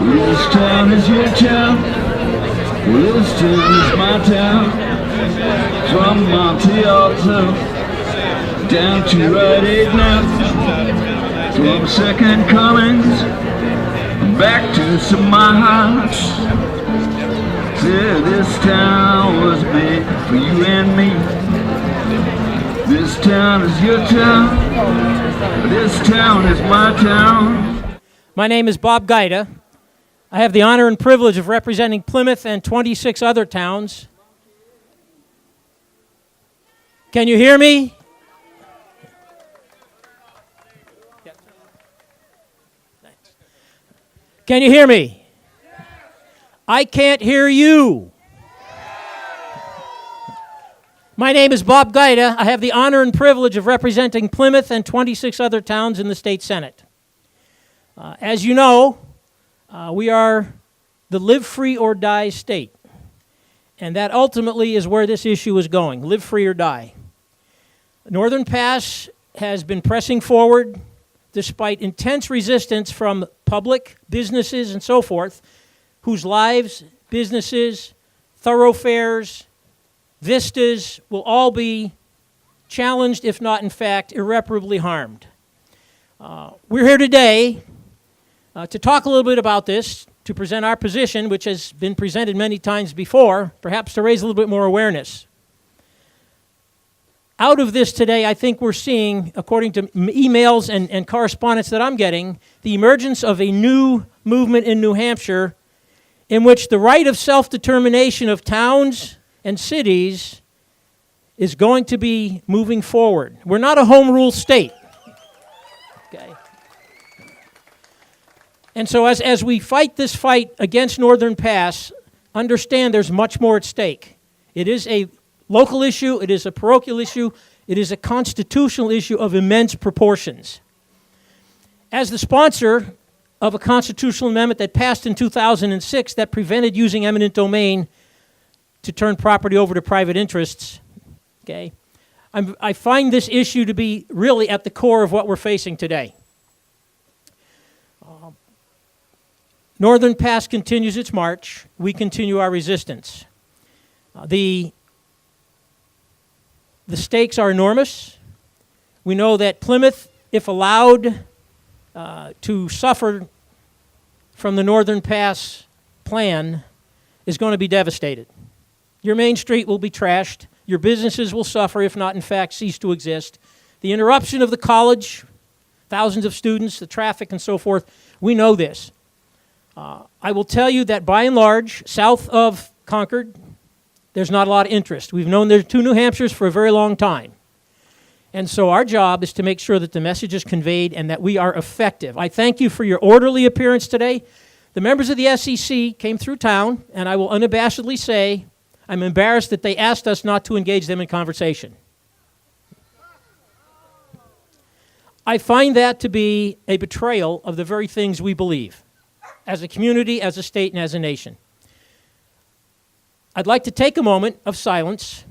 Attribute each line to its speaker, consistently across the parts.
Speaker 1: This town is your town. This town is my town. From Monte Alto down to Rite Aid now. From Second Comings back to St. Mark's. Yeah, this town was made for you and me. This town is your town. This town is my town.
Speaker 2: My name is Bob Gaida. I have the honor and privilege of representing Plymouth and 26 other towns. Can you hear me? Can you hear me? I can't hear you. My name is Bob Gaida. I have the honor and privilege of representing Plymouth and 26 other towns in the state Senate. As you know, we are the live free or die state. And that ultimately is where this issue is going, live free or die. Northern Pass has been pressing forward despite intense resistance from public, businesses, and so forth, whose lives, businesses, thoroughfares, vistas will all be challenged, if not, in fact, irreparably harmed. We're here today to talk a little bit about this, to present our position, which has been presented many times before, perhaps to raise a little bit more awareness. Out of this today, I think we're seeing, according to emails and correspondence that I'm getting, the emergence of a new movement in New Hampshire in which the right of self-determination of towns and cities is going to be moving forward. We're not a home rule state. Okay. And so as we fight this fight against Northern Pass, understand there's much more at stake. It is a local issue, it is a parochial issue, it is a constitutional issue of immense proportions. As the sponsor of a constitutional amendment that passed in 2006 that prevented using eminent domain to turn property over to private interests, okay, I find this issue to be really at the core of what we're facing today. Northern Pass continues its march. We continue our resistance. The stakes are enormous. We know that Plymouth, if allowed to suffer from the Northern Pass plan, is going to be devastated. Your main street will be trashed. Your businesses will suffer, if not, in fact, cease to exist. The interruption of the college, thousands of students, the traffic, and so forth, we know this. I will tell you that by and large, south of Concord, there's not a lot of interest. We've known there's two New Hampshires for a very long time. And so our job is to make sure that the message is conveyed and that we are effective. I thank you for your orderly appearance today. The members of the SEC came through town, and I will unabashedly say I'm embarrassed that they asked us not to engage them in conversation. I find that to be a betrayal of the very things we believe, as a community, as a state, and as a nation. I'd like to take a moment of silence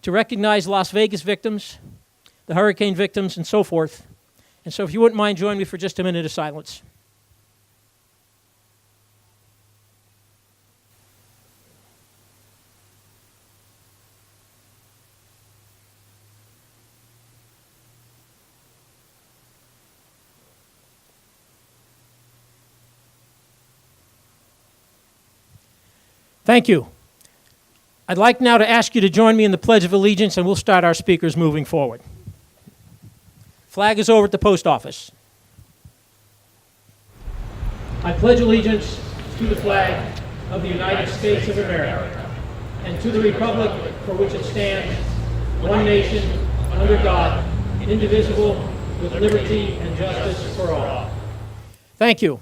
Speaker 2: to recognize Las Vegas victims, the hurricane victims, and so forth. And so if you wouldn't mind, join me for just a minute of silence. Thank you. I'd like now to ask you to join me in the Pledge of Allegiance, and we'll start our speakers moving forward. Flag is over at the post office. I pledge allegiance to the flag of the United States of America and to the republic for which it stands, one nation, under God, indivisible, with liberty and justice for all. Thank you.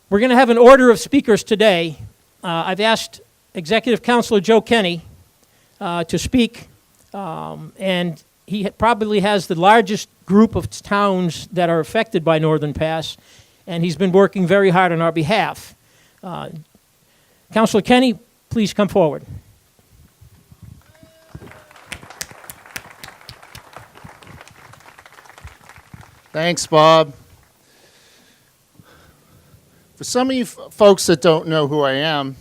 Speaker 2: We're going to have an order of speakers today. I've asked Executive Counselor Joe Kenny to speak, and he probably has the largest group of towns that are affected by Northern Pass, and he's been working very hard on our behalf. Counselor Kenny, please come forward.
Speaker 3: Thanks, Bob. For some of you folks that don't know who I am,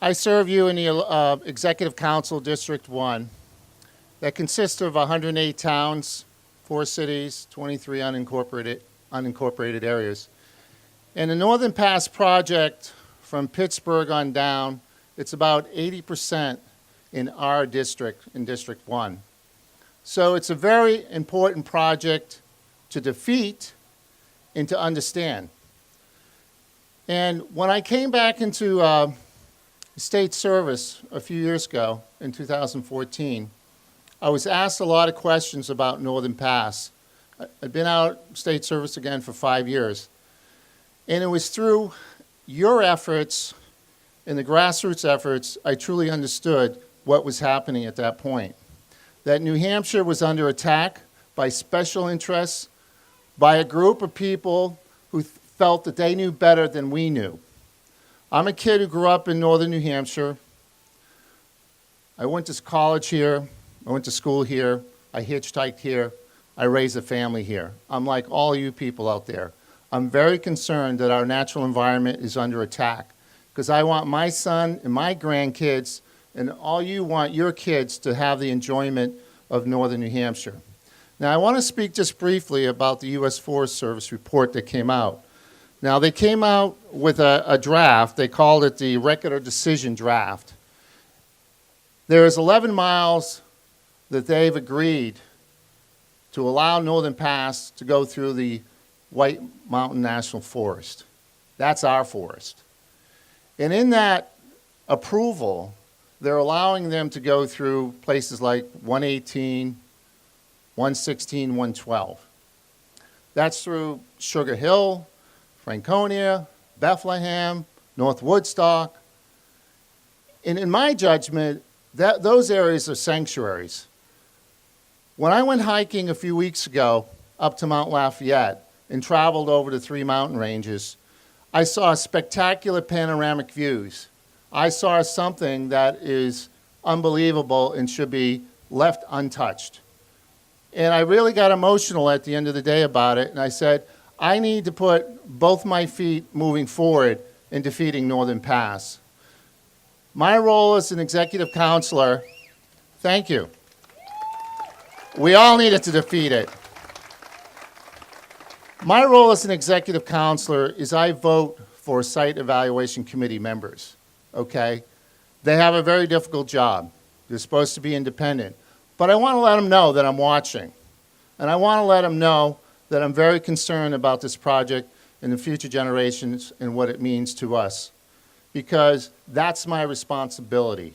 Speaker 3: I serve you in the Executive Council District 1 that consists of 108 towns, 4 cities, 23 unincorporated areas. And the Northern Pass project from Pittsburgh on down, it's about 80% in our district, in District 1. So it's a very important project to defeat and to understand. And when I came back into state service a few years ago, in 2014, I was asked a lot of questions about Northern Pass. I'd been out state service again for 5 years. And it was through your efforts and the grassroots efforts I truly understood what was happening at that point. That New Hampshire was under attack by special interests, by a group of people who felt that they knew better than we knew. I'm a kid who grew up in northern New Hampshire. I went to college here. I went to school here. I hitchhiked here. I raised a family here. I'm like all you people out there. I'm very concerned that our natural environment is under attack because I want my son and my grandkids and all you want your kids to have the enjoyment of northern New Hampshire. Now, I want to speak just briefly about the U.S. Forest Service report that came out. Now, they came out with a draft. They called it the Record of Decision draft. There is 11 miles that they've agreed to allow Northern Pass to go through the White Mountain National Forest. That's our forest. And in that approval, they're allowing them to go through places like 118, 116, 112. That's through Sugar Hill, Franconia, Bethlehem, North Woodstock. And in my judgment, those areas are sanctuaries. When I went hiking a few weeks ago up to Mount Lafayette and traveled over the 3 mountain ranges, I saw spectacular panoramic views. I saw something that is unbelievable and should be left untouched. And I really got emotional at the end of the day about it, and I said, I need to put both my feet moving forward in defeating Northern Pass. My role as an executive counselor, thank you. We all needed to defeat it. My role as an executive counselor is I vote for site evaluation committee members, okay? They have a very difficult job. They're supposed to be independent. But I want to let them know that I'm watching. And I want to let them know that I'm very concerned about this project and the future generations and what it means to us, because that's my responsibility.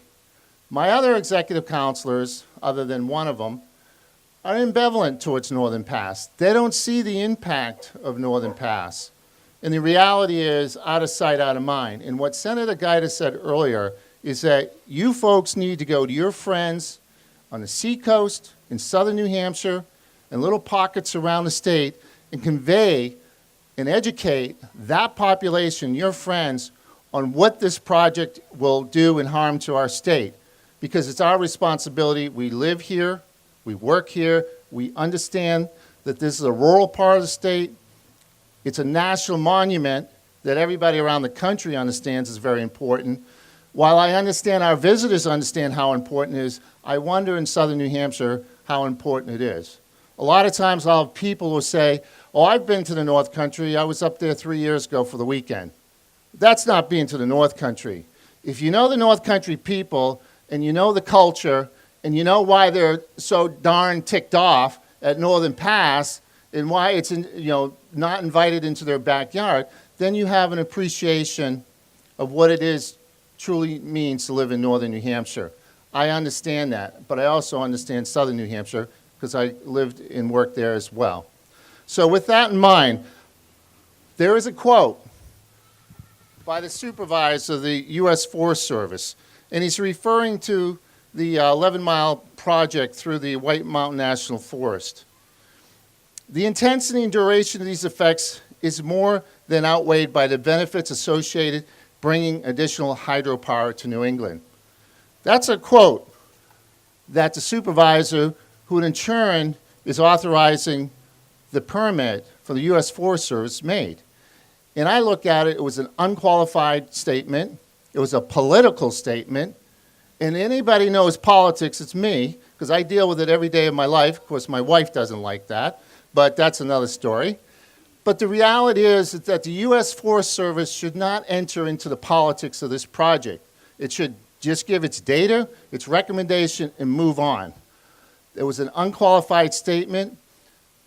Speaker 3: My other executive counselors, other than one of them, are ambivalent towards Northern Pass. They don't see the impact of Northern Pass. And the reality is out of sight, out of mind. And what Senator Guida said earlier is that you folks need to go to your friends on the seacoast, in southern New Hampshire, and little pockets around the state, and convey and educate that population, your friends, on what this project will do and harm to our state. Because it's our responsibility. We live here, we work here, we understand that this is a rural part of the state. It's a national monument that everybody around the country understands is very important. While I understand our visitors understand how important it is, I wonder in southern New Hampshire how important it is. A lot of times I'll have people who say, oh, I've been to the North Country. I was up there 3 years ago for the weekend. That's not being to the North Country. If you know the North Country people and you know the culture and you know they're so darn ticked off at Northern Pass and why it's not invited into their backyard, then you have an appreciation of what it is truly means to live in northern New Hampshire. I understand that, but I also understand southern New Hampshire because I lived and worked there as well. So with that in mind, there is a quote by the supervisor of the U.S. Forest Service, and he's referring to the 11-mile project through the White Mountain National Forest. The intensity and duration of these effects is more than outweighed by the benefits associated bringing additional hydropower to New England. That's a quote that the supervisor, who in turn is authorizing the permit for the U.S. Forest Service, made. And I look at it, it was an unqualified statement. It was a political statement. And anybody knows politics, it's me, because I deal with it every day of my life. Of course, my wife doesn't like that, but that's another story. But the reality is that the U.S. Forest Service should not enter into the politics of this project. It should just give its data, its recommendation, and move on. It was an unqualified statement,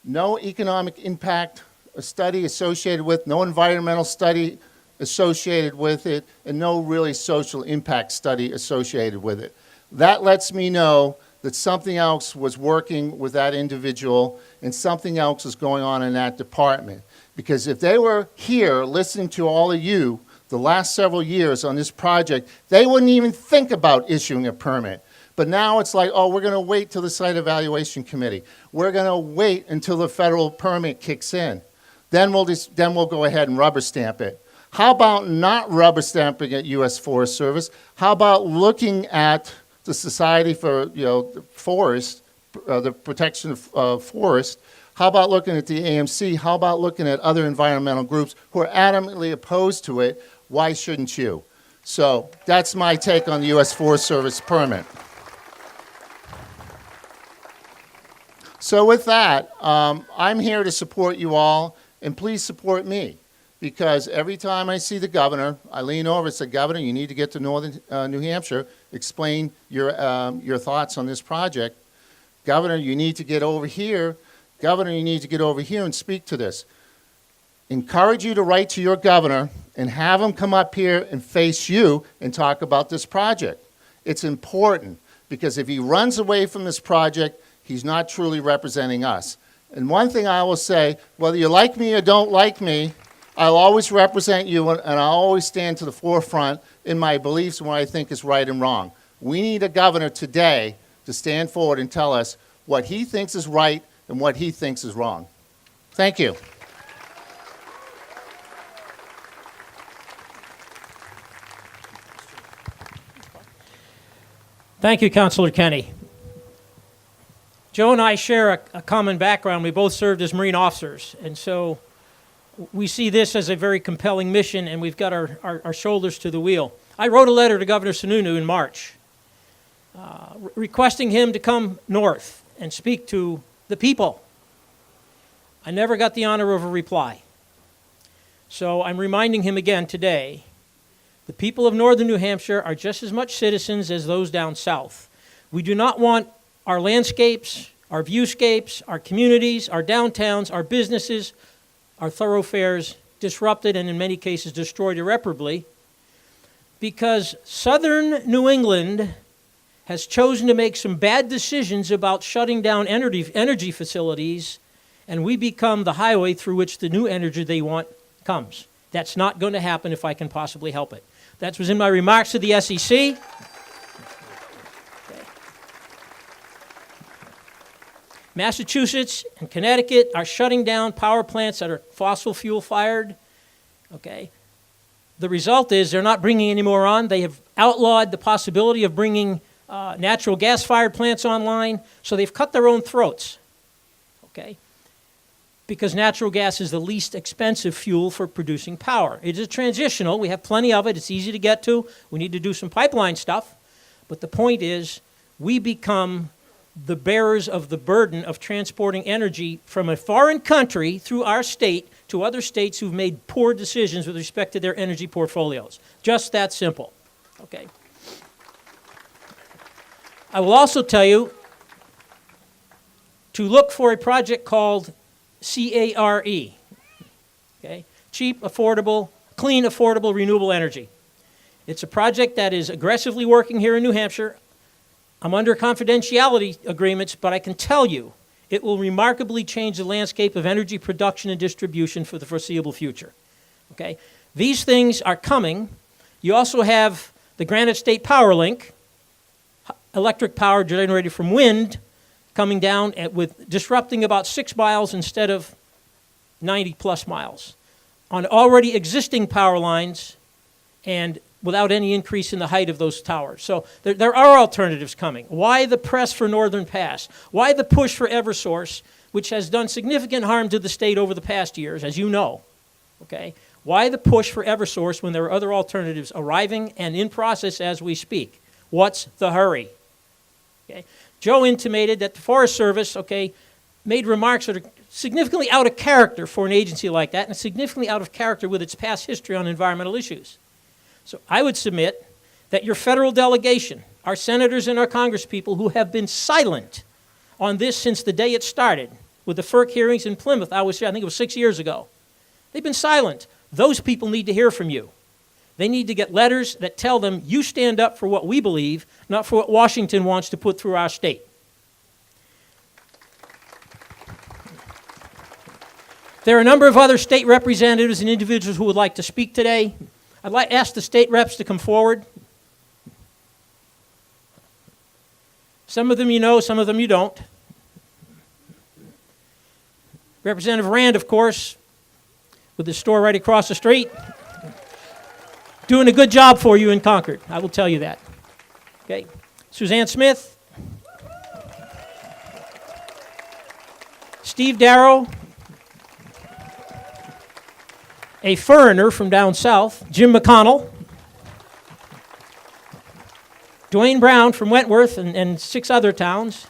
Speaker 3: no economic impact study associated with, no environmental study associated with it, and no really social impact study associated with it. That lets me know that something else was working with that individual and something else is going on in that department. Because if they were here listening to all of you the last several years on this project, they wouldn't even think about issuing a permit. But now it's like, oh, we're going to wait till the site evaluation committee. We're going to wait until the federal permit kicks in. Then we'll go ahead and rubber stamp it. How about not rubber stamping at U.S. Forest Service? How about looking at the Society for the Forest, the Protection of Forest? How about looking at the AMC? How about looking at other environmental groups who are adamantly opposed to it? Why shouldn't you? So that's my take on the U.S. Forest Service permit. So with that, I'm here to support you all, and please support me. Because every time I see the governor, I lean over and say, Governor, you need to get to northern New Hampshire, explain your thoughts on this project. Governor, you need to get over here. Governor, you need to get over here and speak to this. Encourage you to write to your governor and have him come up here and face you and talk about this project. It's important because if he runs away from this project, he's not truly representing us. And one thing I will say, whether you like me or don't like me, I'll always represent you and I'll always stand to the forefront in my beliefs and what I think is right and wrong. We need a governor today to stand forward and tell us what he thinks is right and what he thinks is wrong. Thank you.
Speaker 2: Thank you, Councilor Kenny. Joe and I share a common background. We both served as Marine officers, and so we see this as a very compelling mission, and we've got our shoulders to the wheel. I wrote a letter to Governor Sununu in March requesting him to come north and speak to the people. I never got the honor of a reply. So I'm reminding him again today, the people of northern New Hampshire are just as much citizens as those down south. We do not want our landscapes, our viewscapes, our communities, our downtowns, our businesses, our thoroughfares disrupted and in many cases destroyed irreparably because southern New England has chosen to make some bad decisions about shutting down energy facilities, and we become the highway through which the new energy they want comes. That's not going to happen if I can possibly help it. That was in my remarks to the SEC. Massachusetts and Connecticut are shutting down power plants that are fossil fuel fired. Okay. The result is they're not bringing any more on. They have outlawed the possibility of bringing natural gas-fired plants online, so they've cut their own throats. Okay. Because natural gas is the least expensive fuel for producing power. It is transitional. We have plenty of it. It's easy to get to. We need to do some pipeline stuff. But the point is, we become the bearers of the burden of transporting energy from a foreign country through our state to other states who've made poor decisions with respect to their energy portfolios. Just that simple. Okay. I will also tell you to look for a project called CARE. Okay? Cheap, affordable, clean, affordable, renewable energy. It's a project that is aggressively working here in New Hampshire. I'm under confidentiality agreements, but I can tell you it will remarkably change the landscape of energy production and distribution for the foreseeable future. Okay? These things are coming. You also have the Granite State Power Link, electric power generated from wind, coming down with disrupting about 6 miles instead of 90 plus miles on already existing power lines and without any increase in the height of those towers. So there are alternatives coming. Why the press for Northern Pass? Why the push for Eversource, which has done significant harm to the state over the past years, as you know? Okay? Why the push for Eversource when there are other alternatives arriving and in process as we speak? What's the hurry? Okay. Joe intimated that the Forest Service, made remarks that are significantly out of character for an agency like that and significantly out of character with its past history on environmental issues. So I would submit that your federal delegation, our senators and our congresspeople who have been silent on this since the day it started with the FERC hearings in Plymouth, I think it was 6 years ago. They've been silent. Those people need to hear from you. They need to get letters that tell them you stand up for what we believe, not for what Washington wants to put through our state. There are a number of other state representatives and individuals who would like to speak today. I'd like to ask the state reps to come forward. Some of them you know, some of them you don't. Representative Rand, of course, with the store right across the street, doing a good job for you in Concord. I will tell you that. Okay. Suzanne Smith. Steve Darrow. A foreigner from down south, Jim McConnell. Dwayne Brown from Wentworth and 6 other towns.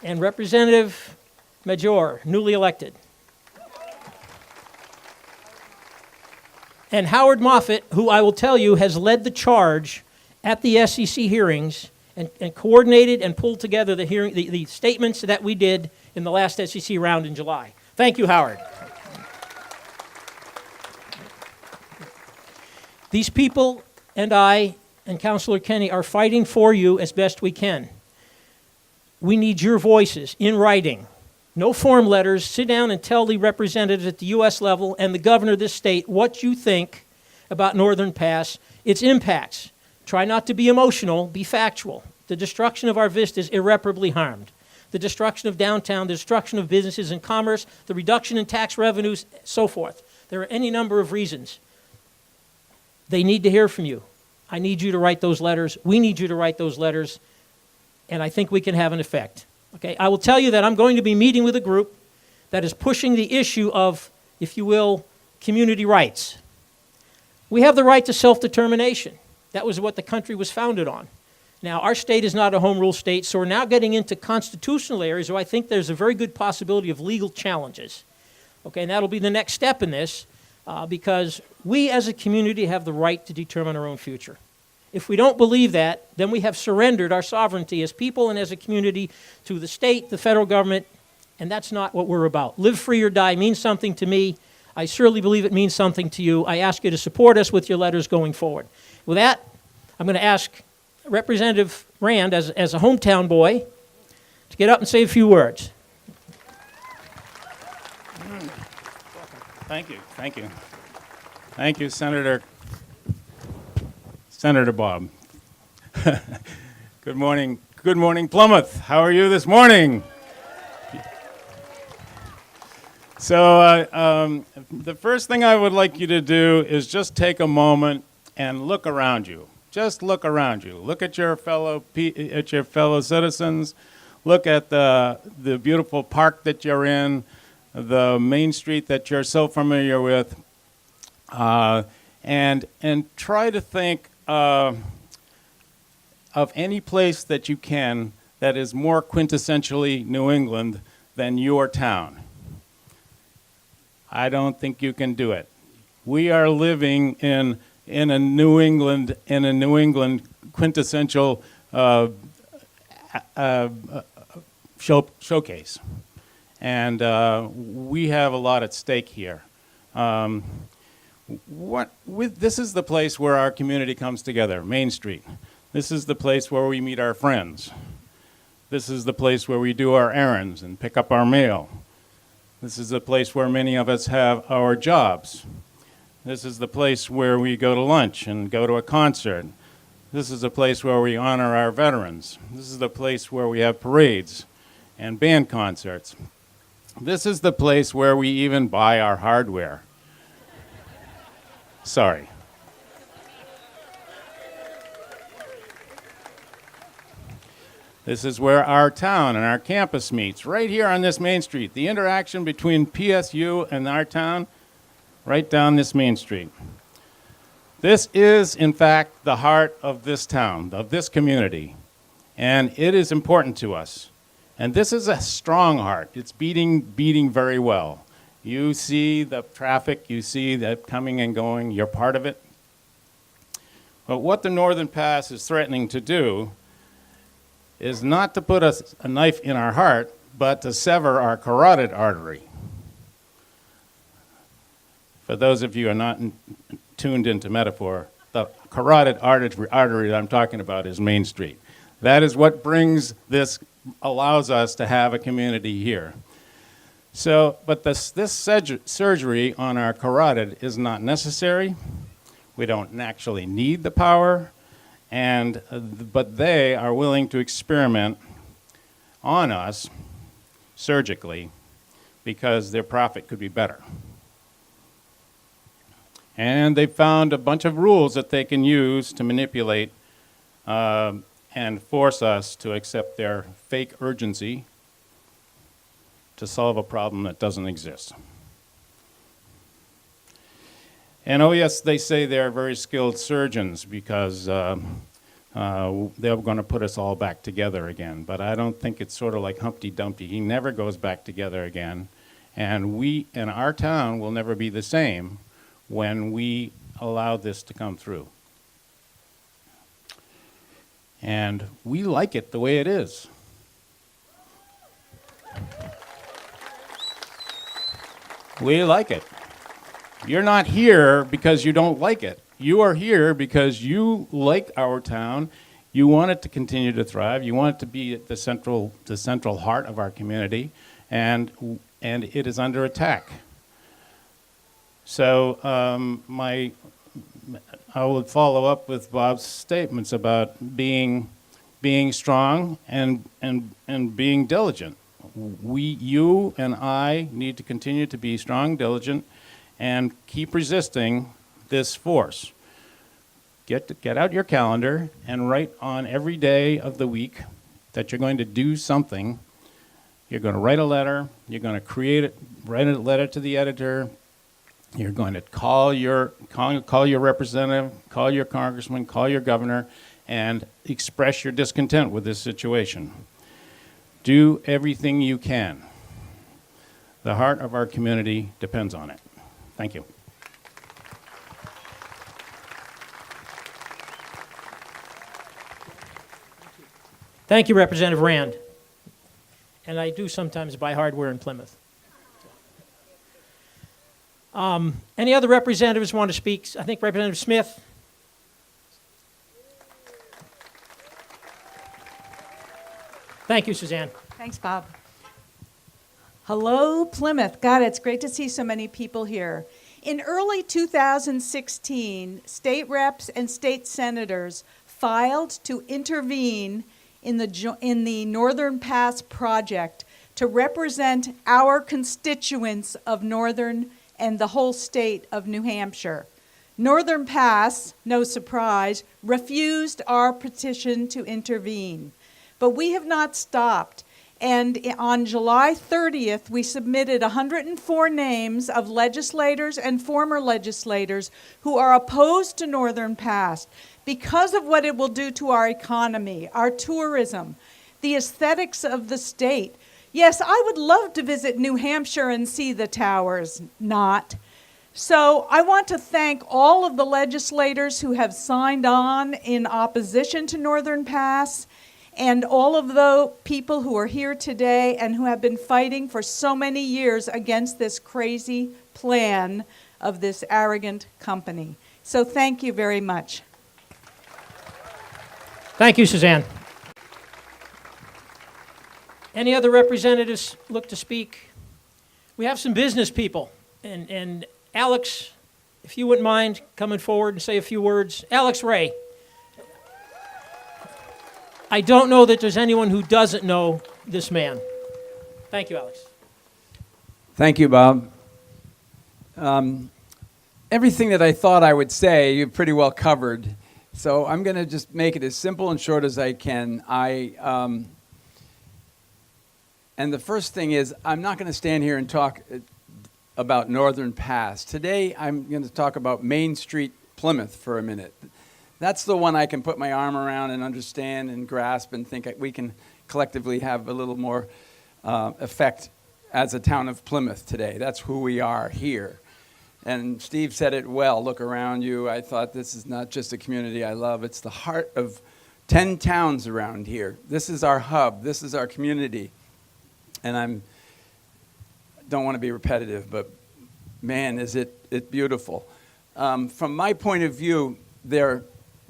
Speaker 2: And Representative Major, newly elected. And Howard Moffett, who I will tell you has led the charge at the SEC hearings and coordinated and pulled together the statements that we did in the last SEC round in July. Thank you, Howard. These people and I and Councilor Kenny are fighting for you as best we can. We need your voices in writing. No form letters. Sit down and tell the representatives at the U.S. level and the governor of this state what you think about Northern Pass, its impacts. Try not to be emotional, be factual. The destruction of our vistas irreparably harmed. The destruction of downtown, the destruction of businesses and commerce, the reduction in tax revenues, so forth. There are any number of reasons. They need to hear from you. I need you to write those letters. We need you to write those letters. And I think we can have an effect. Okay, I will tell you that I'm going to be meeting with a group that is pushing the issue of, if you will, community rights. We have the right to self-determination. That was what the country was founded on. Now, our state is not a home rule state, so we're now getting into constitutional areas where I think there's a very good possibility of legal challenges. Okay, and that'll be the next step in this, because we as a community have the right to determine our own future. If we don't believe that, then we have surrendered our sovereignty as people and as a community to the state, the federal government, and that's not what we're about. Live free or die means something to me. I surely believe it means something to you. I ask you to support us with your letters going forward. With that, I'm going to ask Representative Rand, as a hometown boy, to get up and say a few words.
Speaker 4: Thank you. Thank you, Senator Bob. Good morning, Plymouth. How are you this morning? So the first thing I would like you to do is just take a moment and look around you. Just look around you. Look at your fellow citizens. Look at the beautiful park that you're in, the main street that you're so familiar with, and try to think of any place that you can that is more quintessentially New England than your town. I don't think you can do it. We are living in a New England quintessential showcase, and we have a lot at stake here. This is the place where our community comes together, Main Street. This is the place where we meet our friends. This is the place where we do our errands and pick up our mail. This is the place where many of us have our jobs. This is the place where we go to lunch and go to a concert. This is a place where we honor our veterans. This is the place where we have parades and band concerts. This is the place where we even buy our hardware. Sorry. This is where our town and our campus meets, right here on this main street. The interaction between PSU and our town, right down this main street. This is, in fact, the heart of this town, of this community, and it is important to us. And this is a strong heart. It's beating very well. You see the traffic, you see that coming and going, you're part of it. But what the Northern Pass is threatening to do is not to put a knife in our heart, but to sever our carotid artery. For those of you who are not tuned into metaphor, the carotid artery that I'm talking about is Main Street. That is what allows us to have a community here. So, but this surgery on our carotid is not necessary. We don't actually need the power, but they are willing to experiment on us surgically because their profit could be better. And they found a bunch of rules that they can use to manipulate and force us to accept their fake urgency to solve a problem that doesn't exist. And oh yes, they say they're very skilled surgeons because they're going to put us all back together again. But I don't think it's sort of like Humpty Dumpty. He never goes back together again. And we and our town will never be the same when we allow this to come through. And we like it the way it is. We like it. You're not here because you don't like it. You are here because you like our town. You want it to continue to thrive. You want it to be the central heart of our community, and it is under attack. So I would follow up with Bob's statements about being strong and being diligent. You and I need to continue to be strong, diligent, and keep resisting this force. Get out your calendar and write on every day of the week that you're going to do something. You're going to write a letter. You're going to write a letter to the editor. You're going to call your representative, call your congressman, call your governor, and express your discontent with this situation. Do everything you can. The heart of our community depends on it. Thank you.
Speaker 2: Thank you, Representative Rand. And I do sometimes buy hardware in Plymouth. Any other representatives want to speak? I think Representative Smith. Thank you, Suzanne.
Speaker 5: Thanks, Bob. Hello, Plymouth. God, it's great to see so many people here. In early 2016, state reps and state senators filed to intervene in the Northern Pass project to represent our constituents of Northern and the whole state of New Hampshire. Northern Pass, no surprise, refused our petition to intervene. But we have not stopped. And on July 30th, we submitted 104 names of legislators and former legislators who are opposed to Northern Pass because of what it will do to our economy, our tourism, the aesthetics of the state. Yes, I would love to visit New Hampshire and see the towers, not. So I want to thank all of the legislators who have signed on in opposition to Northern Pass, and all of the people who are here today and who have been fighting for so many years against this crazy plan of this arrogant company. So thank you very much.
Speaker 2: Thank you, Suzanne. Any other representatives look to speak? We have some business people. And Alex, if you wouldn't mind coming forward and say a few words. Alex Ray. I don't know that there's anyone who doesn't know this man. Thank you, Alex.
Speaker 6: Thank you, Bob. Everything that I thought I would say, you've pretty well covered. So I'm going to just make it as simple and short as I can. And the first thing is, I'm not going to stand here and talk about Northern Pass. Today, I'm going to talk about Main Street, Plymouth for a minute. That's the one I can put my arm around and understand and grasp and think we can collectively have a little more effect as a town of Plymouth today. That's who we are here. And Steve said it well, look around you. I thought this is not just a community I love, it's the heart of 10 towns around here. This is our hub, this is our community. And don't want to be repetitive, but man, is it beautiful. From my point of view, the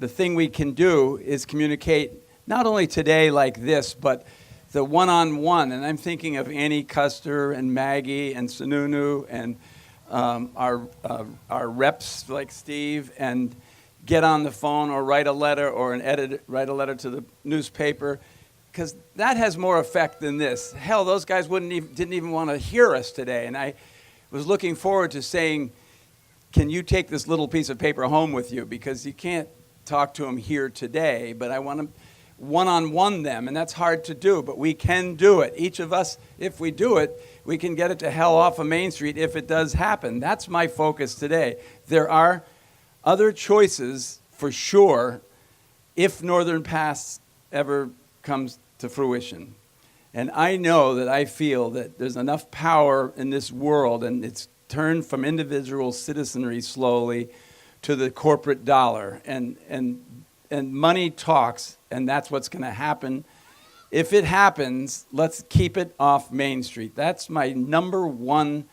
Speaker 6: thing we can do is communicate not only today like this, but the one-on-one. And I'm thinking of Annie Custer and Maggie and Sununu and our reps like Steve, and get on the phone or write a letter or write a letter to the newspaper, because that has more effect than this. Hell, those guys didn't even want to hear us today. And I was looking forward to saying, can you take this little piece of paper home with you? Because you can't talk to them here today, but I want to one-on-one them, and that's hard to do, but we can do it. Each of us, if we do it, we can get it to hell off of Main Street if it does happen. That's my focus today. There are other choices for sure if Northern Pass ever comes to fruition. And I know that I feel that there's enough power in this world, and it's turned from individual citizenry slowly to the corporate dollar. And money talks, and that's what's going to happen. If it happens, let's keep it off Main Street. That's my number one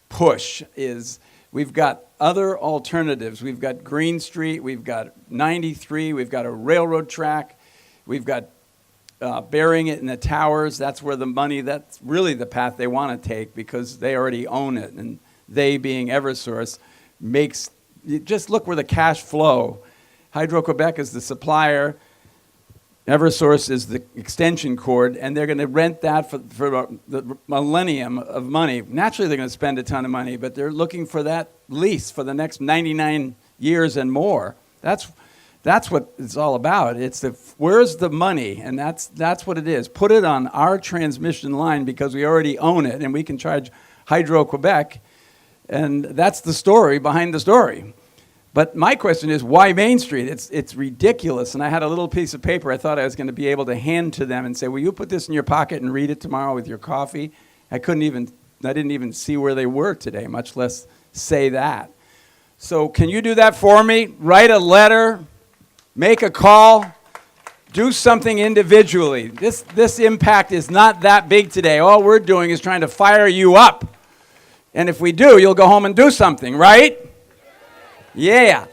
Speaker 6: push. Is we've got other alternatives. We've got Green Street, we've got 93, we've got a railroad track, we've got burying it in the towers. That's where the money, that's really the path they want to take, because they already own it. And they, being Eversource, just look where the cash flow. Hydro-Quebec is the supplier, Eversource is the extension cord, and they're going to rent that for the millennium of money. Naturally, they're going to spend a ton of money, but they're looking for that lease for the next 99 years and more. That's what it's all about. It's where's the money, and that's what it is. Put it on our transmission line, because we already own it, and we can charge Hydro-Quebec, and that's the story behind the story. But my question is, why Main Street? It's ridiculous. And I had a little piece of paper I thought I was going to be able to hand to them and say, will you put this in your pocket and read it tomorrow with your coffee? I didn't even see where they were today, much less say that. So can you do that for me? Write a letter, make a call, do something individually. This impact is not that big today. All we're doing is trying to fire you up. And if we do, you'll go home and do something, right? Yeah.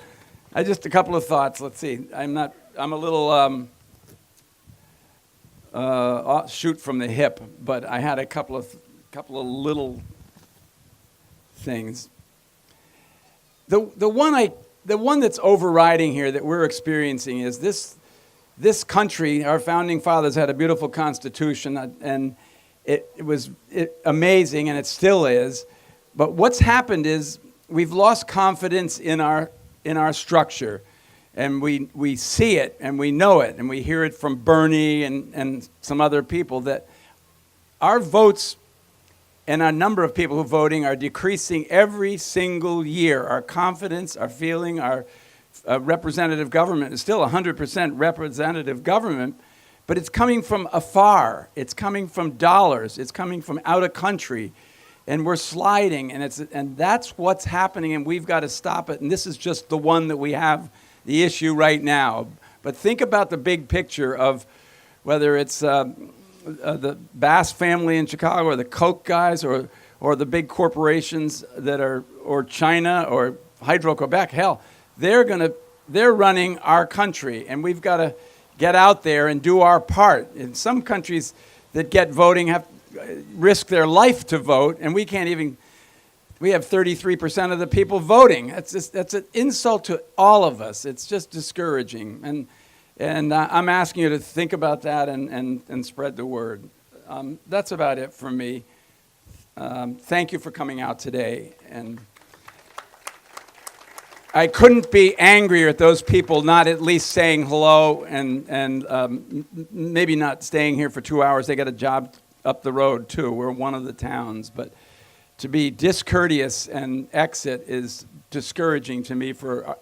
Speaker 6: Just a couple of thoughts. Let's see. I'm a little shoot from the hip, but I had a couple of little things. The one that's overriding here that we're experiencing is this country. Our founding fathers had a beautiful constitution, and it was amazing, and it still is. But what's happened is we've lost confidence in our structure, and we see it, and we know it, and we hear it from Bernie and some other people, that our votes and our number of people who are voting are decreasing every single year. Our confidence, our feeling, our representative government is still 100% representative government, but it's coming from afar. It's coming from dollars. It's coming from out of country. And we're sliding, and that's what's happening, and we've got to stop it. And this is just the one that we have the issue right now. But think about the big picture of whether it's the Bass family in Chicago, or the Koch guys, or the big corporations that are, or China, or Hydro-Quebec. Hell, they're running our country, and we've got to get out there and do our part. In some countries that get voting have risk their life to vote, and we have 33% of the people voting. That's an insult to all of us. It's just discouraging, and I'm asking you to think about that and spread the word. That's about it for me. Thank you for coming out today, and I couldn't be angrier at those people not at least saying hello and maybe not staying here for 2 hours. They got a job up the road too. We're one of the towns, but to be discourteous and exit is discouraging to me for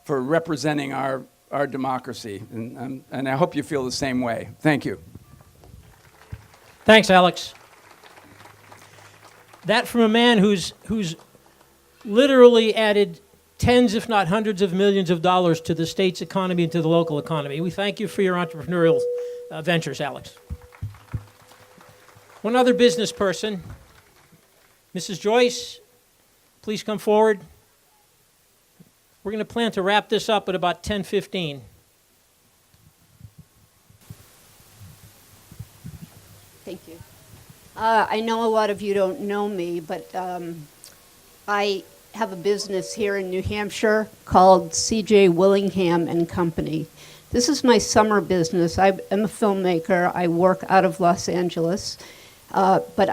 Speaker 6: representing our democracy, and I hope you feel the same way. Thank you.
Speaker 2: Thanks, Alex. That from a man who's literally added tens, if not hundreds of millions of dollars to the state's economy and to the local economy. We thank you for your entrepreneurial ventures, Alex. One other business person, Mrs. Joyce, please come forward. We're going to plan to wrap this up at about 10:15.
Speaker 7: Thank you. I know a lot of you don't know me, but I have a business here in New Hampshire called C.J. Willingham and Company. This is my summer business. I am a filmmaker. I work out of Los Angeles, but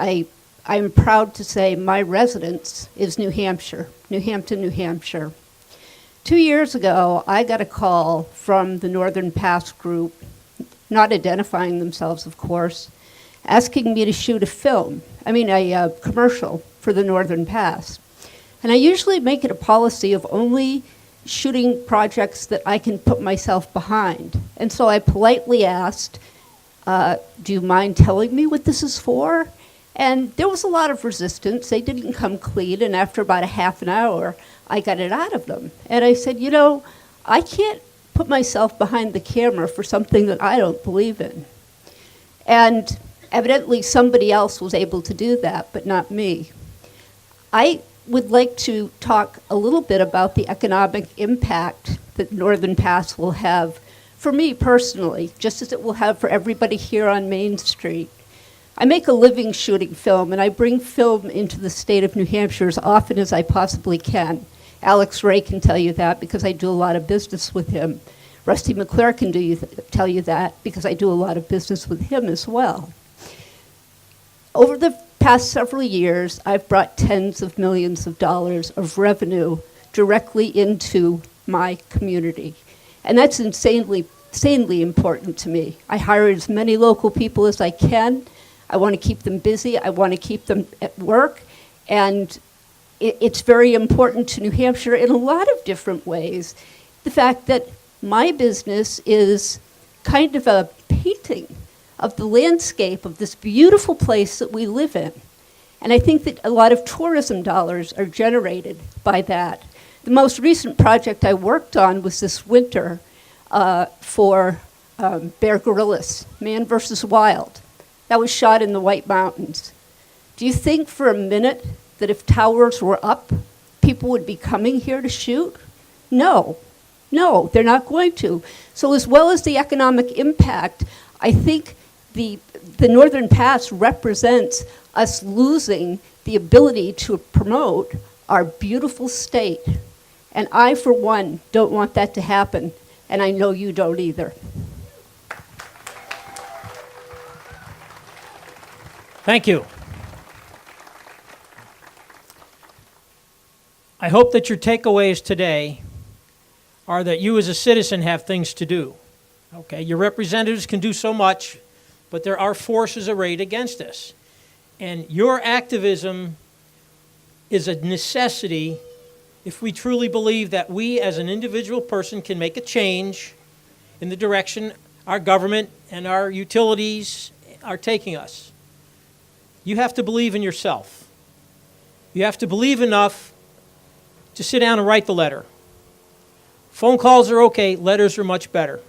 Speaker 7: I'm proud to say my residence is New Hampshire, New Hampton, New Hampshire. 2 years ago, I got a call from the Northern Pass Group, not identifying themselves, of course, asking me to shoot a commercial for the Northern Pass. And I usually make it a policy of only shooting projects that I can put myself behind. And so I politely asked, do you mind telling me what this is for? And there was a lot of resistance. They didn't come clean, and after about a half an hour, I got it out of them. And I said, I can't put myself behind the camera for something that I don't believe in. And evidently somebody else was able to do that, but not me. I would like to talk a little bit about the economic impact that Northern Pass will have for me personally, just as it will have for everybody here on Main Street. I make a living shooting film, and I bring film into the state of New Hampshire as often as I possibly can. Alex Ray can tell you that because I do a lot of business with him. Rusty McClure can tell you that because I do a lot of business with him as well. Over the past several years, I've brought tens of millions of dollars of revenue directly into my community. And that's insanely important to me. I hire as many local people as I can. I want to keep them busy. I want to keep them at work. And it's very important to New Hampshire in a lot of different ways. The fact that my business is kind of a painting of the landscape of this beautiful place that we live in. And I think that a lot of tourism dollars are generated by that. The most recent project I worked on was this winter for Bear Grylls, Man vs. Wild. That was shot in the White Mountains. Do you think for a minute that if towers were up, people would be coming here to shoot? No, they're not going to. So as well as the economic impact, I think the Northern Pass represents us losing the ability to promote our beautiful state. And I, for one, don't want that to happen, and I know you don't either.
Speaker 2: Thank you. I hope that your takeaways today are that you as a citizen have things to do. Okay, your representatives can do so much, but there are forces arrayed against us. And your activism is a necessity if we truly believe that we as an individual person can make a change in the direction our government and our utilities are taking us. You have to believe in yourself. You have to believe enough to sit down and write the letter. Phone calls are okay, letters are much better.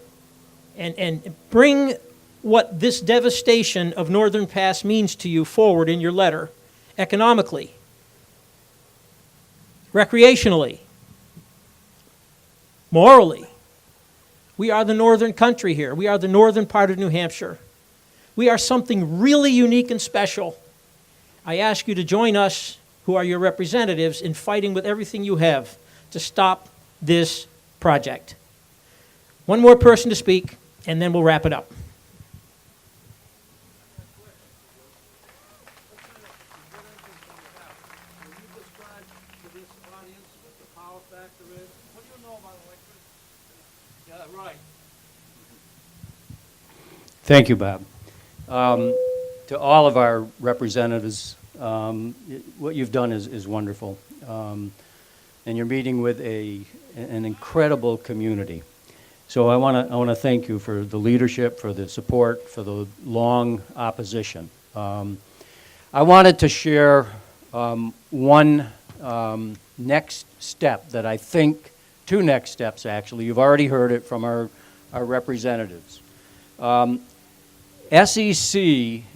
Speaker 2: And bring what this devastation of Northern Pass means to you forward in your letter, economically, recreationally, morally. We are the northern country here. We are the northern part of New Hampshire. We are something really unique and special. I ask you to join us, who are your representatives, in fighting with everything you have to stop this project. One more person to speak, and then we'll wrap it up.
Speaker 8: Thank you, Bob. to all of our representatives, what you've done is wonderful. And you're meeting with an incredible community. So I want to thank you for the leadership, for the support, for the long opposition. I wanted to share one next step that I think, two next steps actually. You've already heard it from our representatives. SEC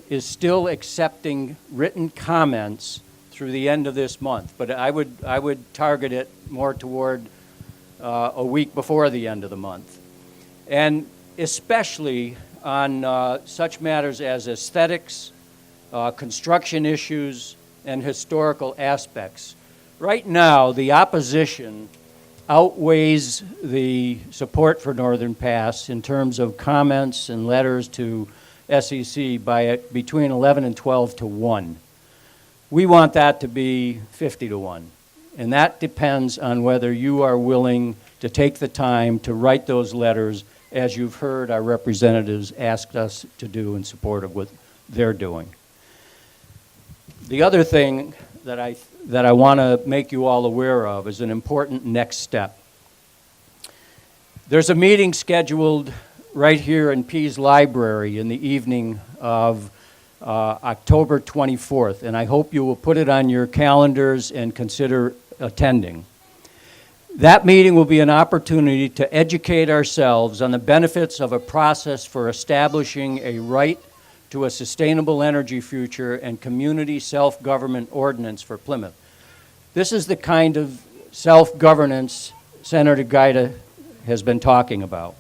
Speaker 8: is still accepting written comments through the end of this month, but I would target it more toward a week before the end of the month. And especially on such matters as aesthetics, construction issues, and historical aspects. Right now, the opposition outweighs the support for Northern Pass in terms of comments and letters to SEC by between 11 and 12 to 1. We want that to be 50 to 1. And that depends on whether you are willing to take the time to write those letters, as you've heard our representatives asked us to do in support of what they're doing. The other thing that I want to make you all aware of is an important next step. There's a meeting scheduled right here in Pease Library in the evening of October 24th, and I hope you will put it on your calendars and consider attending. That meeting will be an opportunity to educate ourselves on the benefits of a process for establishing a right to a sustainable energy future and community self-government ordinance for Plymouth. This is the kind of self-governance Senator Guida has been talking about.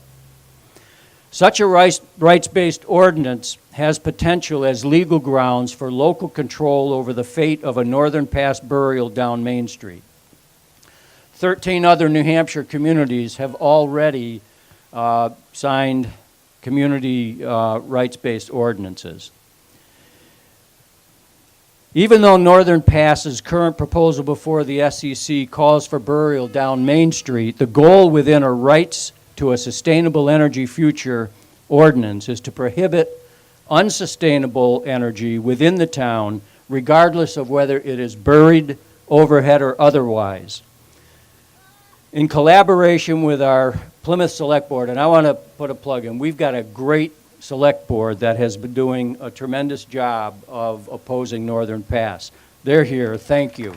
Speaker 8: Such a rights-based ordinance has potential as legal grounds for local control over the fate of a Northern Pass burial down Main Street. 13 other New Hampshire communities have already signed community rights-based ordinances. Even though Northern Pass's current proposal before the SEC calls for burial down Main Street, the goal within a rights to a sustainable energy future ordinance is to prohibit unsustainable energy within the town, regardless of whether it is buried, overhead, or otherwise. In collaboration with our Plymouth Select Board, and I want to put a plug in, we've got a great select board that has been doing a tremendous job of opposing Northern Pass. They're here, thank you.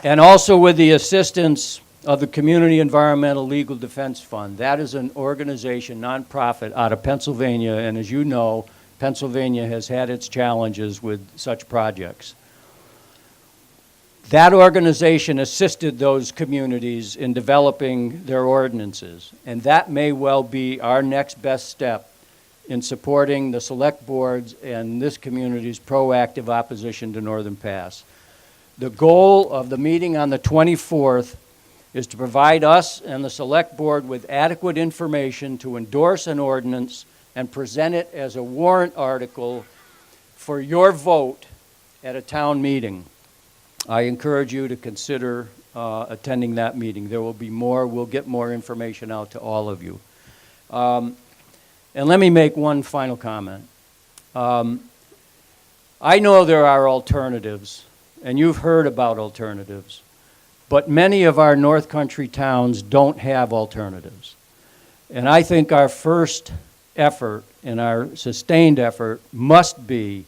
Speaker 8: And also with the assistance of the Community Environmental Legal Defense Fund. That is an organization, nonprofit, out of Pennsylvania, and as you know, Pennsylvania has had its challenges with such projects. That organization assisted those communities in developing their ordinances, and that may well be our next best step in supporting the select boards and this community's proactive opposition to Northern Pass. The goal of the meeting on the 24th is to provide us and the select board with adequate information to endorse an ordinance and present it as a warrant article for your vote at a town meeting. I encourage you to consider attending that meeting. There will be more. We'll get more information out to all of you. And let me make one final comment. I know there are alternatives, and you've heard about alternatives, but many of our North Country towns don't have alternatives. And I think our first effort and our sustained effort must be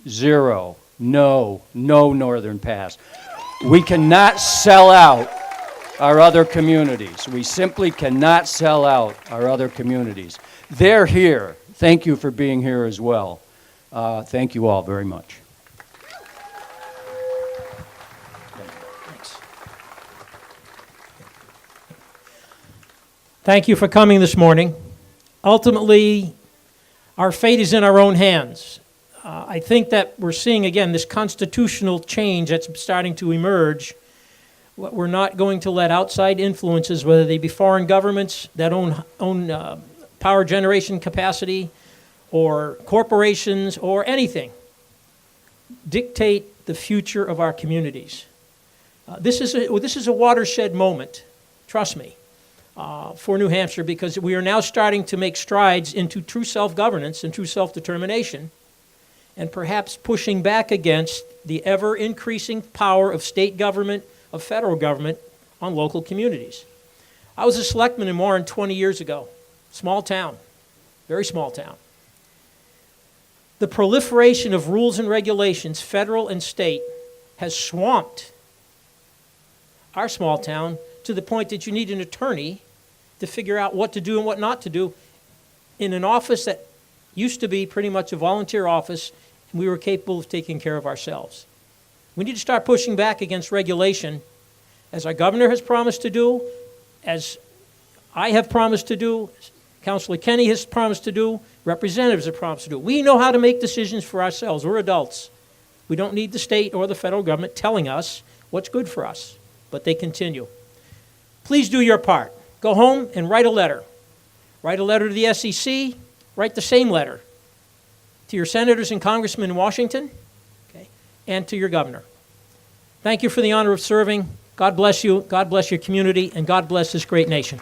Speaker 8: zero. No Northern Pass. We cannot sell out our other communities. We simply cannot sell out our other communities. They're here. Thank you for being here as well. Thank you all very much.
Speaker 2: Thank you for coming this morning. Ultimately, our fate is in our own hands. I think that we're seeing, again, this constitutional change that's starting to emerge. We're not going to let outside influences, whether they be foreign governments that own power generation capacity, or corporations, or anything, dictate the future of our communities. This is a watershed moment, trust me. for New Hampshire, because we are now starting to make strides into true self-governance and true self-determination, and perhaps pushing back against the ever-increasing power of state government, of federal government, on local communities. I was a selectman in Warren 20 years ago. Small town, very small town. The proliferation of rules and regulations, federal and state, has swamped our small town to the point that you need an attorney to figure out what to do and what not to do in an office that used to be pretty much a volunteer office, and we were capable of taking care of ourselves. We need to start pushing back against regulation, as our governor has promised to do, as I have promised to do, Councilor Kenny has promised to do, representatives have promised to do. We know how to make decisions for ourselves. We're adults. We don't need the state or the federal government telling us what's good for us, but they continue. Please do your part. Go home and write a letter. Write a letter to the SEC. Write the same letter to your senators and congressmen in Washington, okay, and to your governor. Thank you for the honor of serving. God bless you. God bless your community, and God bless this great nation.